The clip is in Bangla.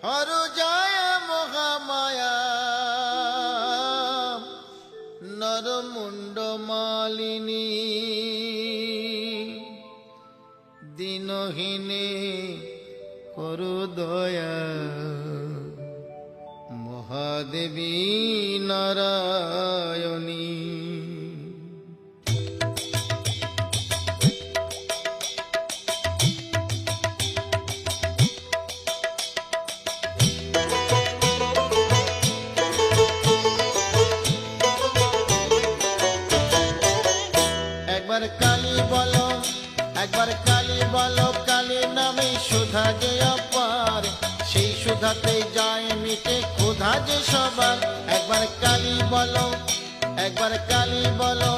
হর যায় মহামায়া নরমুণ্ড মালিনী দিনহীনে করু দয়া মহাদেবী নারায়ণী। একবার কালী বলো, একবার কালী বলো, কালী নামে সুধা যে অপার, সেই সুধাতে যায় মিটে ক্ষুধা যে সবার। একবার কালী বলো, একবার কালী বলো।